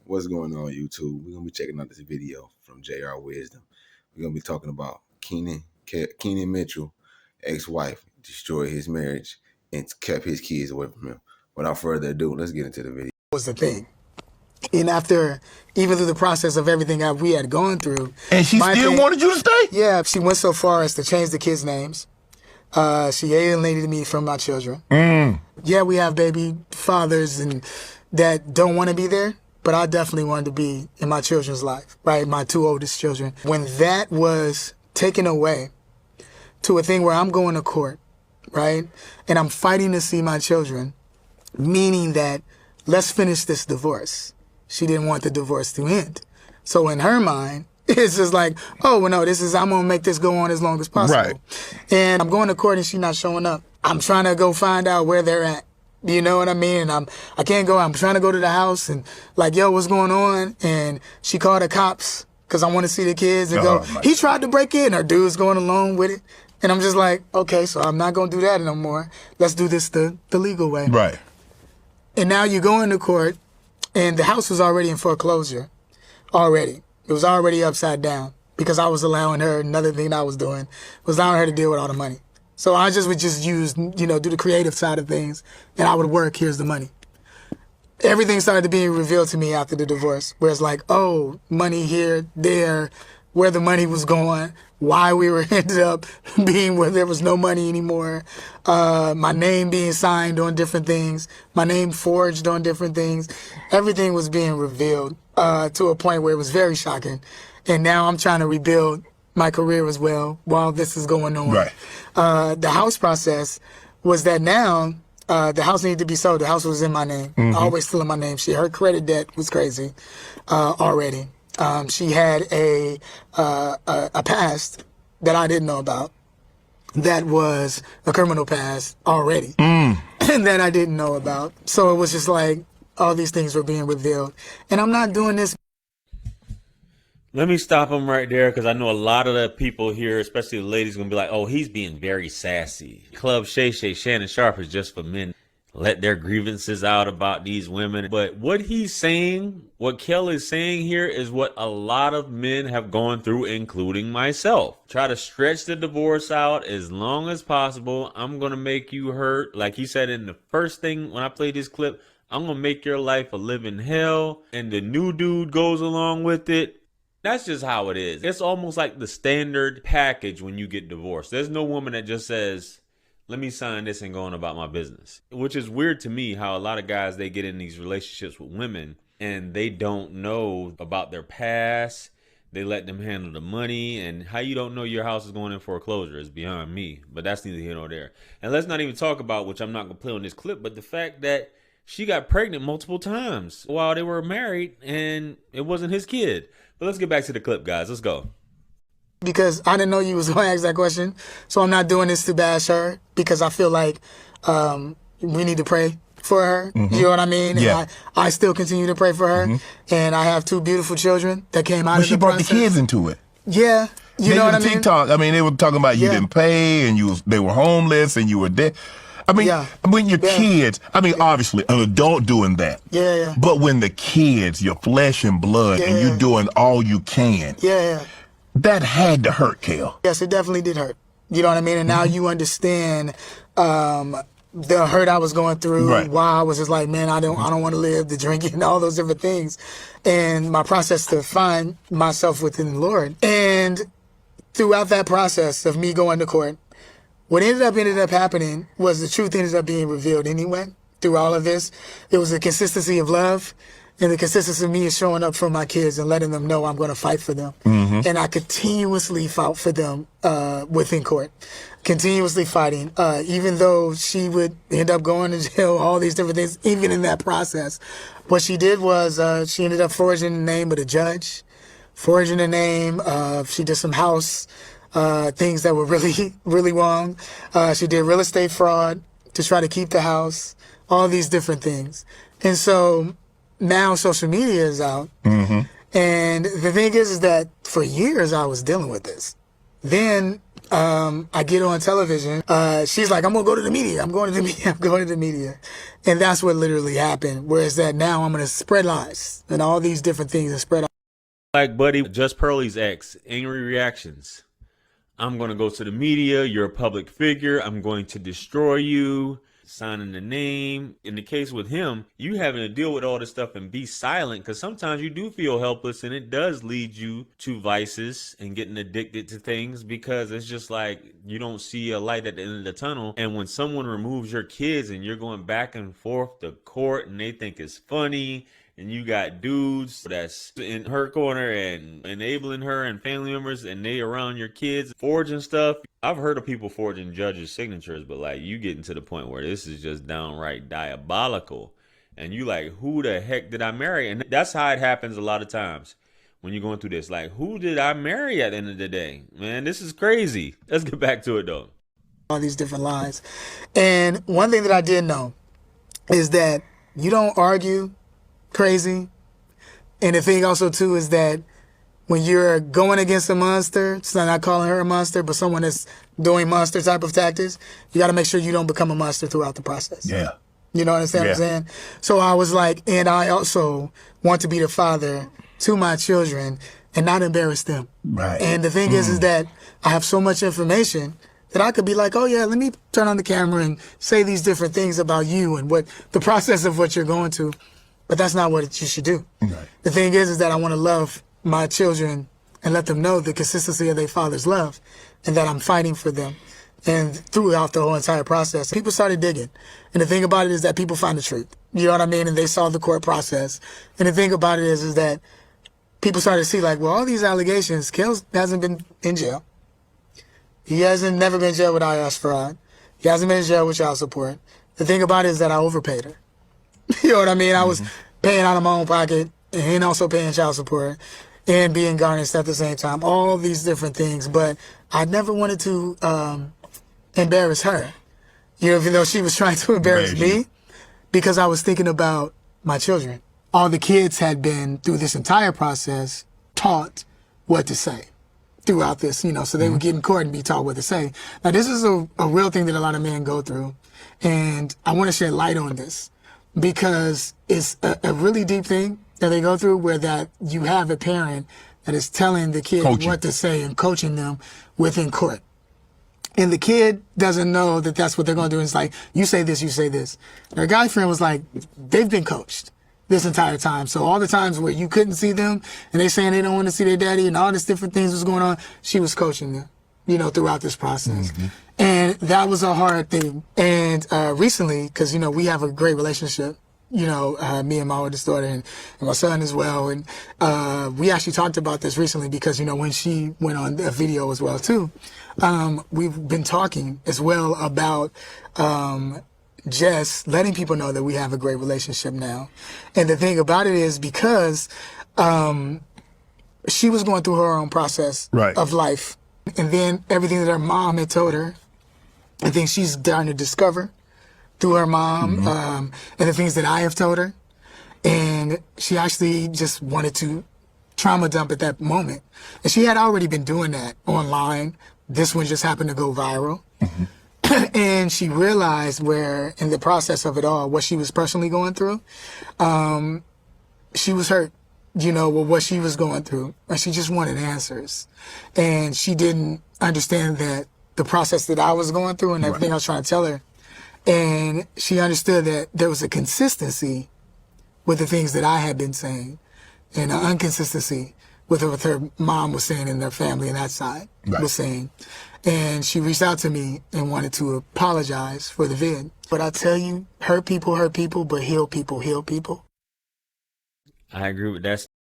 What's going on, YouTube? We're gonna be checking out this video from JR Wisdom. We're gonna be talking about Kei Mitchell, ex-wife, destroyed his marriage and kept his kids away from him. Without further ado, let's get into the video. Was the thing. And after, even through the process of everything that we had gone through. And she still wanted you to stay? Yeah, she went so far as to change the kids' names. She alienated me from my children. Yeah, we have baby fathers and that don't want to be there, but I definitely wanted to be in my children's life, right? My two oldest children. When that was taken away to a thing where I'm going to court, right? And I'm fighting to see my children, meaning that let's finish this divorce. She didn't want the divorce to end. So in her mind, it's just like, oh, well, no, I'm going to make this go on as long as possible. Right. And I'm going to court and she's not showing up. I'm trying to go find out where they're at. You know what I mean? And I can't go. I'm trying to go to the house and like, yo, what's going on? And she called the cops because I want to see the kids and go, he tried to break in. Her dude's going along with it. And I'm just like, okay, so I'm not going to do that no more. Let's do this the legal way. Right. And now you go into court and the house was already in foreclosure already. It was already upside down because I was allowing her, another thing I was doing was allowing her to deal with all the money. So I would just use, do the creative side of things and I would work, here's the money. Everything started being revealed to me after the divorce where it's like, oh, money here, there, where the money was going, why we were ended up being where there was no money anymore, my name being signed on different things, my name forged on different things. Everything was being revealed to a point where it was very shocking. And now I'm trying to rebuild my career as well while this is going on. Right. The house process was that now the house needed to be sold. The house was in my name, always still in my name. Her credit debt was crazy already. She had a past that I didn't know about that was a criminal past already and that I didn't know about. So it was just like all these things were being revealed. And I'm not doing this. Let me stop him right there because I know a lot of the people here, especially the ladies, going to be like, oh, he's being very sassy. Club Shay Shannon Sharp is just for men. Let their grievances out about these women. But what he's saying, what Kel is saying here is what a lot of men have gone through, including myself. Try to stretch the divorce out as long as possible. I'm going to make you hurt. Like he said in the first thing when I played this clip, I'm going to make your life a living hell. And the new dude goes along with it. That's just how it is. It's almost like the standard package when you get divorced. There's no woman that just says, let me sign this and go on about my business. Which is weird to me how a lot of guys, they get in these relationships with women and they don't know about their past. They let them handle the money, and how you don't know your house is going in foreclosure is beyond me. But that's neither here nor there. And let's not even talk about, which I'm not going to play on this clip, but the fact that she got pregnant multiple times while they were married and it wasn't his kid. But let's get back to the clip, guys. Let's go. Because I didn't know you was going to ask that question. So I'm not doing this to bash her because I feel like we need to pray for her. You know what I mean? Yeah. And I still continue to pray for her. And I have two beautiful children that came out of the process. She brought the kids into it. Yeah. You know what I mean? TikTok, they were talking about you didn't pay and they were homeless and you were dead. When your kids, obviously an adult doing that. Yeah. But when the kids, your flesh and blood, and you're doing all you can. Yeah. That had to hurt, Kel. Yes, it definitely did hurt. You know what I mean? And now you understand the hurt I was going through, why I was just like, man, I don't want to live, the drinking, all those different things. And my process to find myself within the Lord. And throughout that process of me going to court, what ended up happening was the truth ended up being revealed anyway. Through all of this, it was the consistency of love and the consistency of me showing up for my kids and letting them know I'm going to fight for them. And I continuously fought for them within court, continuously fighting, even though she would end up going to jail, all these different things, even in that process. What she did was she ended up forging the name of the judge, forging the name of, she did some house things that were really, really wrong. She did real estate fraud to try to keep the house, all these different things. And so now social media is out. And the thing is that for years I was dealing with this. Then I get on television. She's like, I'm going to go to the media. I'm going to the media. I'm going to the media. And that's what literally happened. Whereas that now I'm going to spread lies and all these different things and spread. Like Buddy, Just Pearlie's ex, angry reactions. I'm going to go to the media. You're a public figure. I'm going to destroy you. Signing the name. In the case with him, you having to deal with all this stuff and be silent, because sometimes you do feel helpless, and it does lead you to vices and getting addicted to things, because it's just like you don't see a light at the end of the tunnel. And when someone removes your kids and you're going back and forth to court and they think it's funny, and you got dudes that's in her corner and enabling her and family members, and they around your kids forging stuff. I've heard of people forging judges' signatures, but like you getting to the point where this is just downright diabolical. And you like, who the heck did I marry? And that's how it happens a lot of times when you're going through this. Like, who did I marry at the end of the day? Man, this is crazy. Let's get back to it though. All these different lies. And one thing that I did know is that you don't argue crazy. And the thing also too is that when you're going against a monster, it's not calling her a monster, but someone that's doing monster type of tactics, you got to make sure you don't become a monster throughout the process. Yeah. You know what I'm saying? So I was like, and I also want to be the father to my children and not embarrass them. Right. And the thing is that I have so much information that I could be like, oh yeah, let me turn on the camera and say these different things about you and what the process of what you're going to. But that's not what you should do. Right. The thing is that I want to love my children and let them know the consistency of their father's love and that I'm fighting for them. And throughout the whole entire process, people started digging. And the thing about it is that people find the truth. You know what I mean? And they saw the court process. And the thing about it is that people started to see like, well, all these allegations, Kels hasn't been in jail. He hasn't never been in jail with IRS fraud. He hasn't been in jail with child support. The thing about it is that I overpaid her. You know what I mean? I was paying out of my own pocket and also paying child support and being garnished at the same time. All these different things. But I never wanted to embarrass her. You know, even though she was trying to embarrass me, because I was thinking about my children. All the kids had been, through this entire process, taught what to say throughout this, you know, so they would get in court and be taught what to say. Now, this is a real thing that a lot of men go through. And I want to shed light on this, because it's a really deep thing that they go through, where that you have a parent that is telling the kid what to say and coaching them within court. And the kid doesn't know that that's what they're going to do. It's like, you say this, you say this. Their guy friend was like, they've been coached this entire time. So all the times where you couldn't see them and they saying they don't want to see their daddy and all these different things was going on, she was coaching them, you know, throughout this process. And that was a hard thing. And recently, because, you know, we have a great relationship, you know, me and my oldest daughter and my son as well. And we actually talked about this recently because, you know, when she went on a video as well, too, we've been talking as well about just letting people know that we have a great relationship now. And the thing about it is because she was going through her own process of life. And then everything that her mom had told her, I think she's starting to discover through her mom, and the things that I have told her. And she actually just wanted to trauma dump at that moment. And she had already been doing that online. This one just happened to go viral. And she realized where, in the process of it all, what she was personally going through, she was hurt, you know, with what she was going through. And she just wanted answers. And she didn't understand that the process that I was going through and everything I was trying to tell her. And she understood that there was a consistency with the things that I had been saying and an inconsistency with what her mom was saying and their family and that side was saying. And she reached out to me and wanted to apologize for the vid. But I tell you, hurt people, but heal people, heal people. I agree with that.